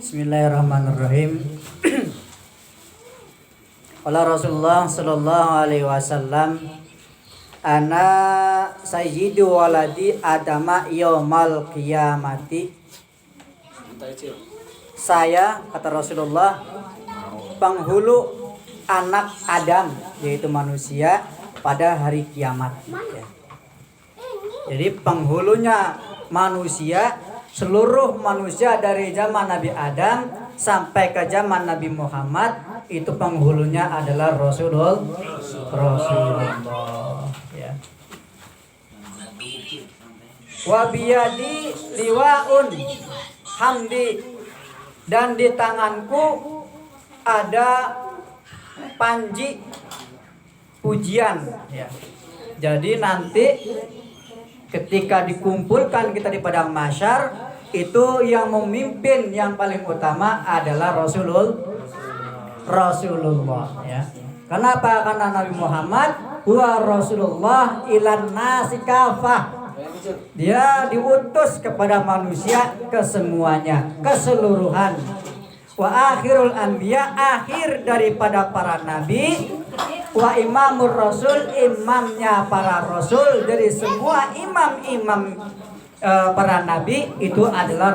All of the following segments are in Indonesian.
Bismillahirrahmanirrahim. Qala Rasulullah sallallahu alaihi wasallam, ana sayyidu waladi adama yaumal qiyamati. Saya, kata Rasulullah, penghulu anak Adam, yaitu manusia, pada hari kiamat. Jadi penghulunya manusia, seluruh manusia dari zaman Nabi Adam sampai ke zaman Nabi Muhammad, itu penghulunya adalah Rasulullah. Ya. Wa biyadi liwaun hamdi, dan di tanganku ada panji pujian. Ya. Jadi nanti ketika dikumpulkan kita di padang mahsyar, itu yang memimpin yang paling utama adalah Rasulullah, ya. Kenapa? Karena Nabi Muhammad wa Rasulullah ilan nasi kafah. Dia diutus kepada manusia kesemuanya, keseluruhan. Wa akhirul anbiya, akhir daripada para nabi. Wa imamur rasul, imamnya para rasul. Dari semua imam-imam para nabi itu adalah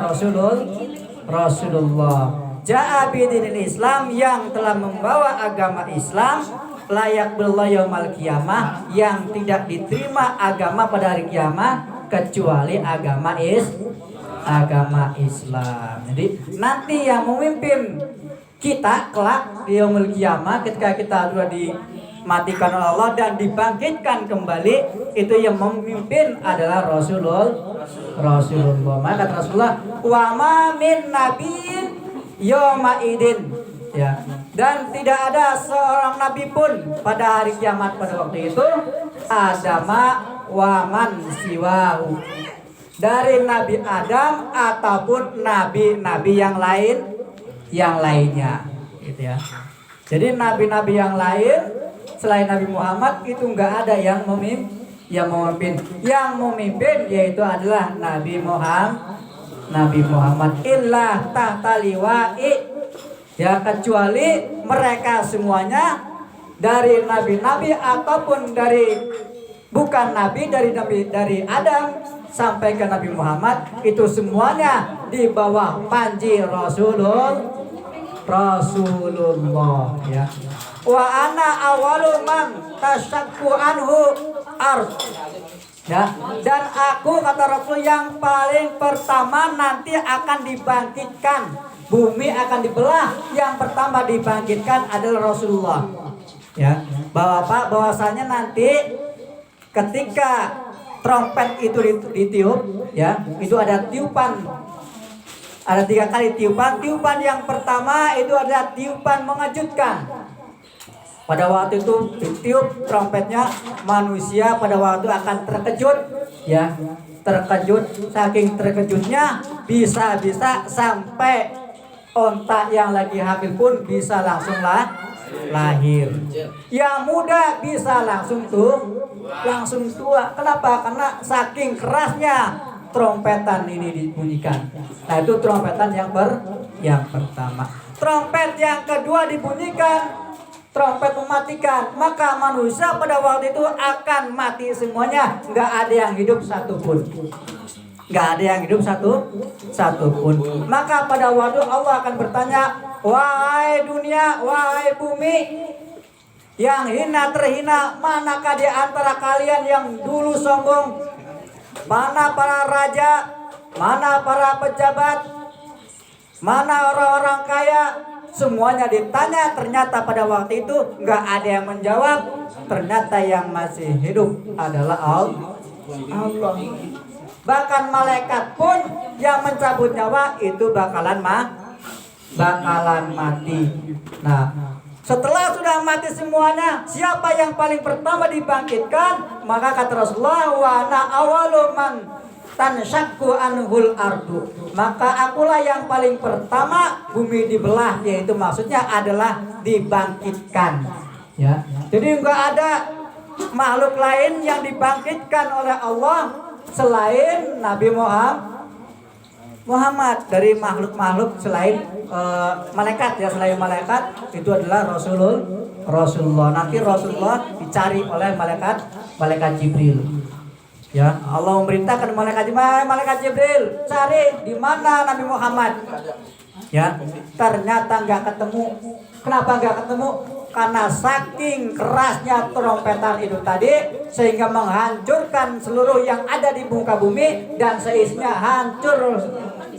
Rasulullah. Ja'a bidinil Islam, yang telah membawa agama Islam. Layak billah yaumal qiyamah, yang tidak diterima agama pada hari kiamat kecuali agama Islam. Jadi nanti yang memimpin kita kelak di yaumul qiyamah, ketika kita sudah dimatikan oleh Allah dan dibangkitkan kembali, itu yang memimpin adalah Rasulullah. Maka kata Rasulullah, wa ma min nabiyyin yauma idin, ya. Dan tidak ada seorang nabi pun pada hari kiamat pada waktu itu adama wa man siwahu, dari Nabi Adam ataupun nabi-nabi yang lainnya, gitu ya. Jadi nabi-nabi yang lain selain Nabi Muhammad itu enggak ada yang memimpin. Yang memimpin yaitu adalah Nabi Muhammad illa tahta liwa'i, ya, kecuali mereka semuanya dari nabi-nabi ataupun dari bukan nabi, dari Adam sampai ke Nabi Muhammad, itu semuanya di bawah panji Rasulullah, ya. Wa ana awwalu man tashaqqu anhu ard, ya. Dan aku, kata Rasul, yang paling pertama nanti akan dibangkitkan, bumi akan dibelah, yang pertama dibangkitkan adalah Rasulullah, ya. Bahwasanya nanti ketika trompet itu ditiup, ya, itu ada tiupan, ada 3 kali tiupan. Tiupan yang pertama itu adalah tiupan mengejutkan. Pada waktu itu ditiup trompetnya, manusia pada waktu akan terkejut, ya, saking terkejutnya bisa-bisa sampai onta yang lagi hamil pun bisa langsung lahir. Yang muda bisa langsung tua. Kenapa? Karena saking kerasnya trompetan ini dibunyikan. Nah, itu trompetan yang pertama. Trompet yang kedua dibunyikan, trompet mematikan, maka manusia pada waktu itu akan mati semuanya, nggak ada yang hidup satupun. Maka pada waktu Allah akan bertanya, wahai dunia, wahai bumi, yang hina terhina, manakah di antara kalian yang dulu sombong? Mana para raja, mana para pejabat, mana orang-orang kaya? Semuanya ditanya. Ternyata pada waktu itu nggak ada yang menjawab. Ternyata yang masih hidup adalah Allah. Bahkan malaikat pun yang mencabut nyawa itu bakalan mati. Nah, setelah sudah mati semuanya, siapa yang paling pertama dibangkitkan? Maka kata Rasulullah, wa ana awwalu man tanshaqqu anhul ardu, maka akulah yang paling pertama bumi dibelah, yaitu maksudnya adalah dibangkitkan, ya. Jadi enggak ada makhluk lain yang dibangkitkan oleh Allah selain Nabi Muhammad. Muhammad. Dari makhluk-makhluk selain malaikat ya, selain malaikat itu adalah Rasulullah. Nanti Rasulullah dicari oleh malaikat Jibril. Ya, Allah memerintahkan malaikat Jibril, cari di mana Nabi Muhammad. Ya, ternyata nggak ketemu. Kenapa nggak ketemu? Karena saking kerasnya trompetan itu tadi sehingga menghancurkan seluruh yang ada di muka bumi dan seisinya hancur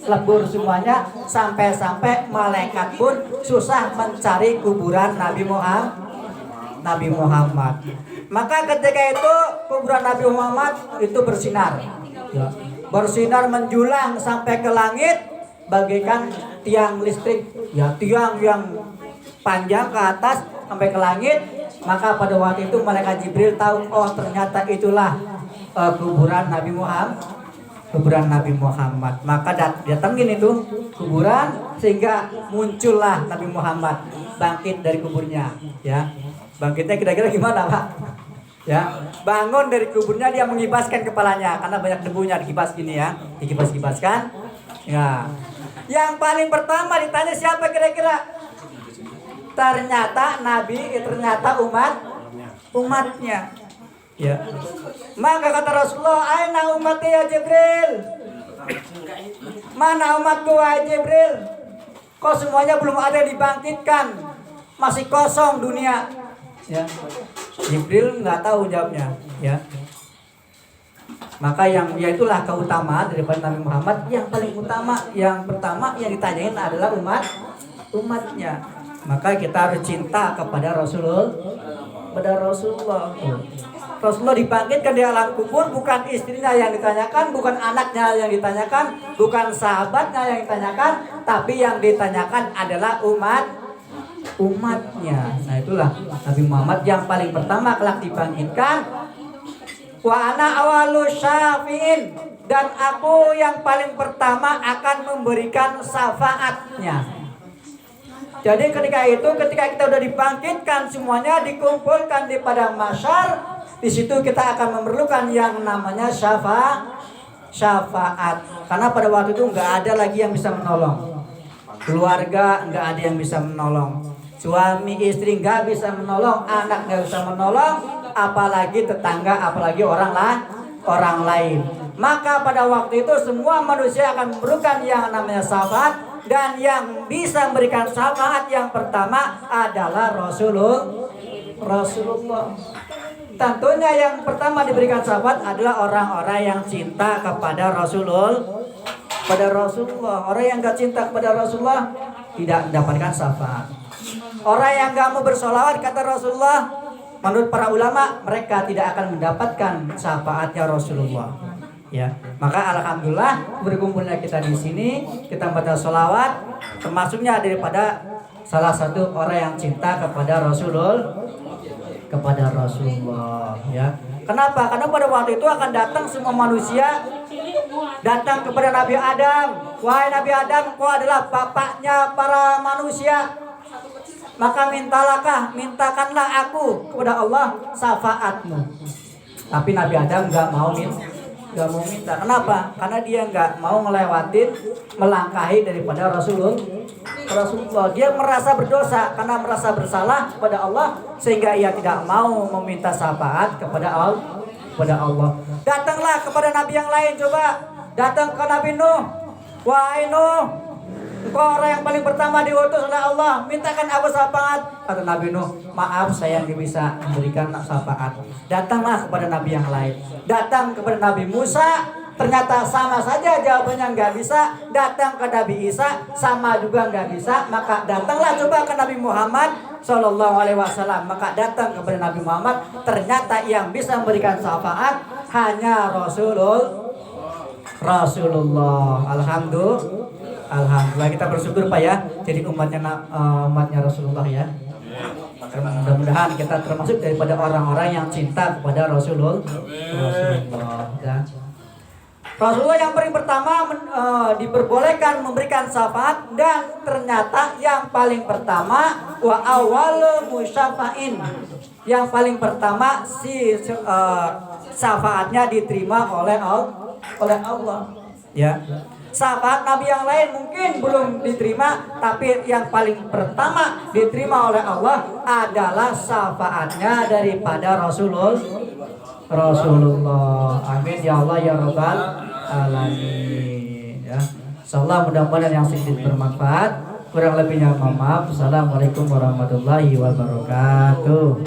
lebur semuanya, sampai-sampai malaikat pun susah mencari kuburan Nabi Muhammad. Maka ketika itu kuburan Nabi Muhammad itu bersinar, ya, bersinar menjulang sampai ke langit bagaikan tiang listrik, ya, tiang yang panjang ke atas sampai ke langit. Maka pada waktu itu malaikat Jibril tahu, oh ternyata itulah kuburan Nabi Muhammad. Maka datangin itu kuburan sehingga muncullah Nabi Muhammad bangkit dari kuburnya. Ya, bangkitnya kira-kira gimana, Pak? Ya, bangun dari kuburnya, dia mengibaskan kepalanya karena banyak debunya, dikibas gini ya, dikibas-kibaskan. Ya, yang paling pertama ditanya siapa kira-kira? Ternyata umatnya. Ya. Maka kata Rasulullah, "Aina ummati ya Jibril?" Mana umatku wahai Jibril? Kok semuanya belum ada yang dibangkitkan? Masih kosong dunia. Ya. Jibril nggak tahu jawabnya, ya. Maka itulah keutamaan daripada Nabi Muhammad. Yang paling utama, yang pertama yang ditanyain adalah umatnya. Maka kita harus cinta kepada Rasulullah. Rasulullah dibangkitkan di alam kubur, bukan istrinya yang ditanyakan, bukan anaknya yang ditanyakan, bukan sahabatnya yang ditanyakan, tapi yang ditanyakan adalah umatnya. Nah itulah Nabi Muhammad yang paling pertama kelak dibangkitkan. Wa ana awalu syafi'in, dan aku yang paling pertama akan memberikan syafaatnya. Jadi ketika kita udah dibangkitkan, semuanya dikumpulkan di padang mahsyar, di situ kita akan memerlukan yang namanya syafaat. Karena pada waktu itu nggak ada lagi yang bisa menolong. Keluarga nggak ada yang bisa menolong. Suami istri nggak bisa menolong, anak nggak bisa menolong, apalagi tetangga, apalagi orang lain. Maka pada waktu itu semua manusia akan memerlukan yang namanya syafaat. Dan yang bisa memberikan syafaat yang pertama adalah Rasulullah. Tentunya yang pertama diberikan syafaat adalah orang-orang yang cinta kepada Rasulullah. Orang yang gak cinta kepada Rasulullah tidak mendapatkan syafaat. Orang yang gak mau bersolawat kata Rasulullah, menurut para ulama mereka tidak akan mendapatkan syafaatnya Rasulullah. Ya, maka alhamdulillah berkumpulnya kita di sini, kita membaca sholawat, termasuknya daripada salah satu orang yang cinta kepada Rasulullah. Ya. Kenapa? Karena pada waktu itu akan datang semua manusia datang kepada Nabi Adam. Wahai Nabi Adam, kau adalah bapaknya para manusia. Maka mintakanlah aku kepada Allah syafaatmu. Tapi Nabi Adam nggak mau minta. Kenapa? Karena dia nggak mau melangkahi daripada Rasulullah. Dia merasa berdosa karena merasa bersalah kepada Allah, sehingga ia tidak mau meminta syafaat kepada Allah. Datanglah kepada nabi yang lain, coba datang ke Nabi Nuh. Wahai Nuh, engkau orang yang paling pertama diutus oleh Allah, mintakan aku syafaat. Kata Nabi Nuh, maaf saya yang bisa memberikan syafaat. Datanglah kepada nabi yang lain. Datang kepada Nabi Musa, ternyata sama saja jawabannya nggak bisa. Datang ke Nabi Isa, sama juga nggak bisa. Maka datanglah coba ke Nabi Muhammad Sallallahu Alaihi Wasallam. Maka datang kepada Nabi Muhammad, ternyata yang bisa memberikan syafaat hanya Rasulullah. Alhamdulillah kita bersyukur Pak ya, jadi umatnya Rasulullah ya. Mudah-mudahan kita termasuk daripada orang-orang yang cinta kepada Rasulullah. Ya. Rasulullah yang paling pertama diperbolehkan memberikan syafaat, dan ternyata yang paling pertama wa awwalu musyafa'in. Yang paling pertama syafaatnya diterima oleh Allah. Ya. Syafaat Nabi yang lain mungkin belum diterima, tapi yang paling pertama diterima oleh Allah adalah syafaatnya daripada Rasulullah. Amin ya Allah ya Rabbal alamin. Ya. Insyaallah mudah-mudahan yang sedikit bermanfaat. Kurang lebihnya mohon maaf. Assalamualaikum warahmatullahi wabarakatuh.